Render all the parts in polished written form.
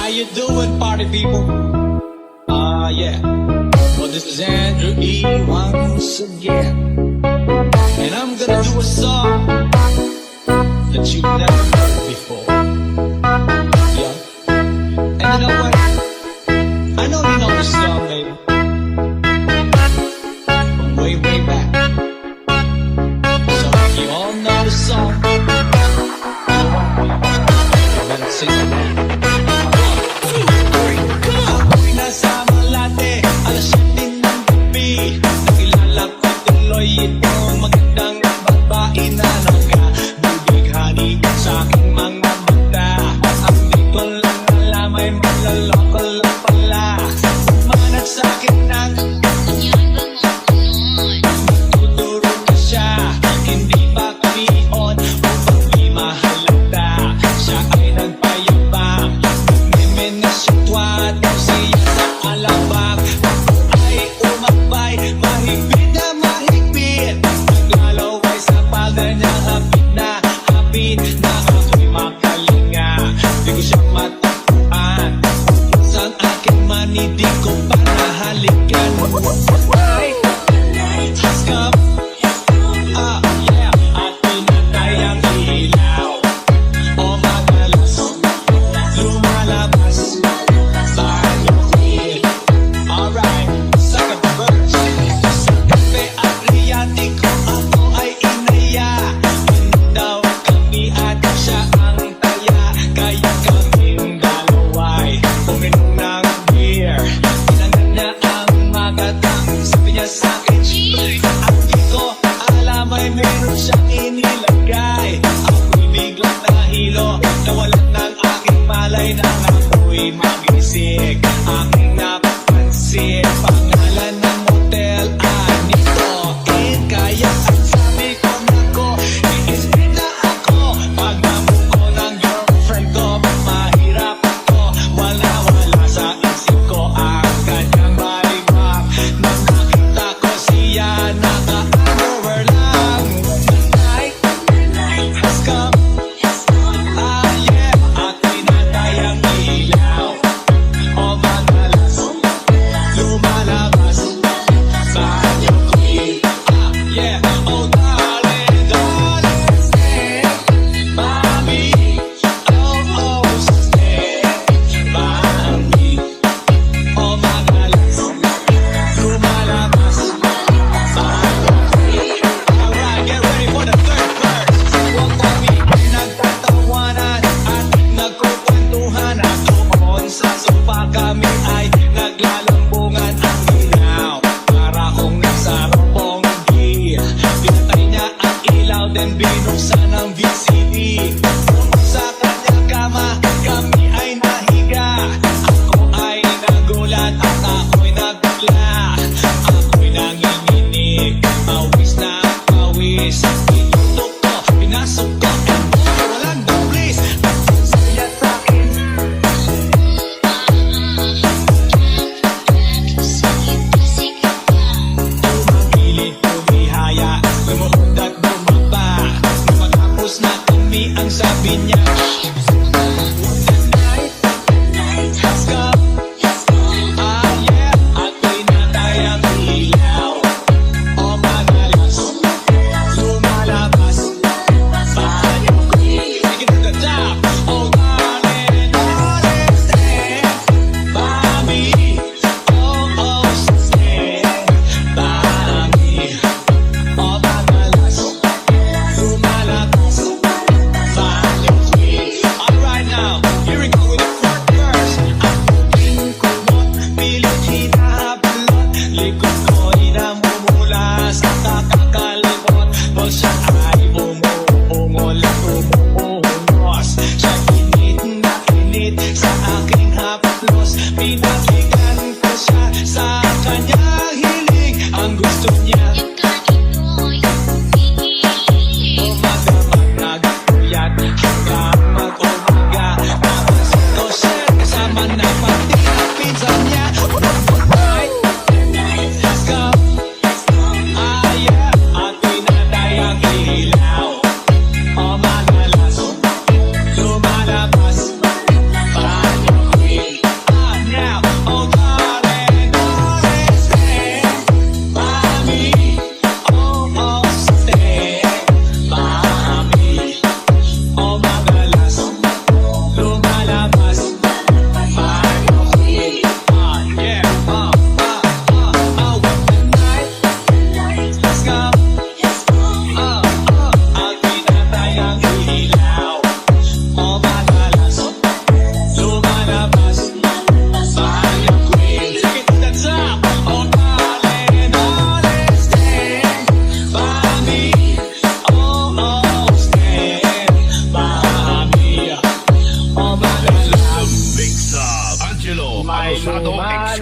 you doing, party people? Yeah. Well, this is Andrew E. once again, and I'm gonna do a song that you've never heard before. Yeah. And you know what? I know you know this song, baby. From way, way back. So if you all know the song, you know what? You better sing along. Ako'y nasa Malate, alas 7 ng gabi. Nakilala ko tuloy itong magandang babae na nagbibighani sa aking mga mata. Ang di ko lang alam ay malaloko lang pala. Umanat sa akin ng tuturo na siya. Hindi pa kamion upang di mahalata. Siya ay nagpayaba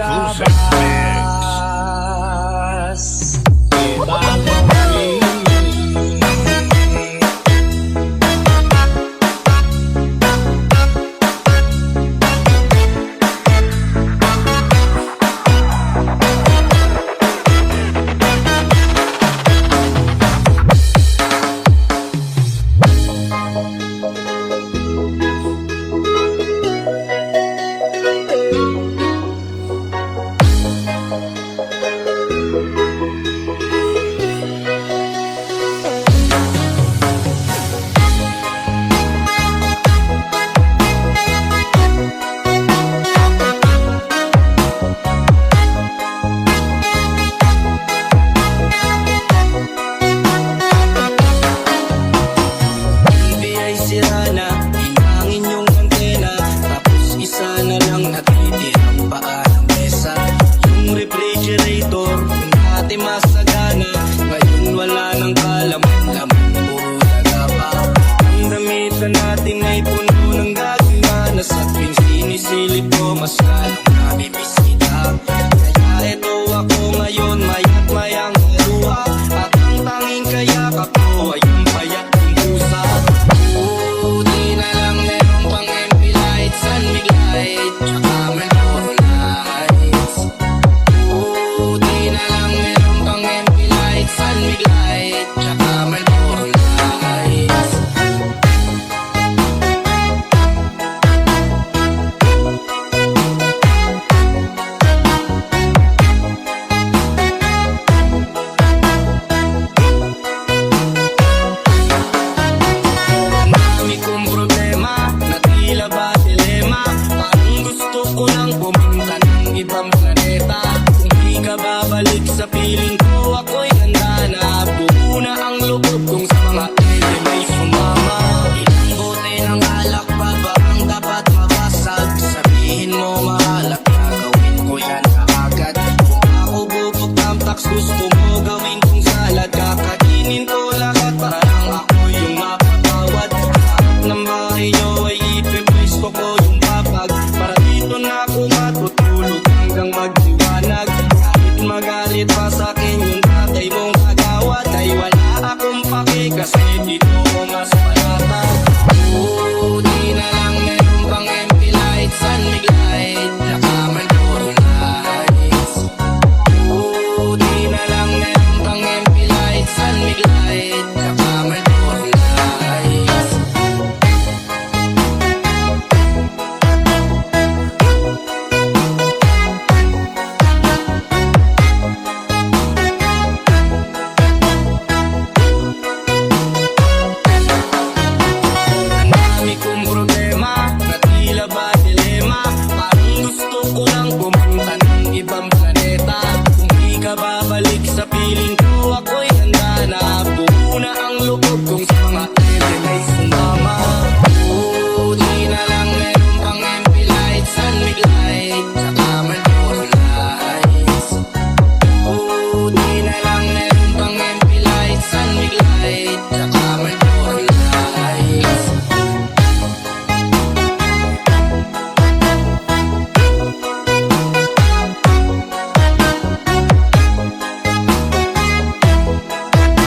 exclusive.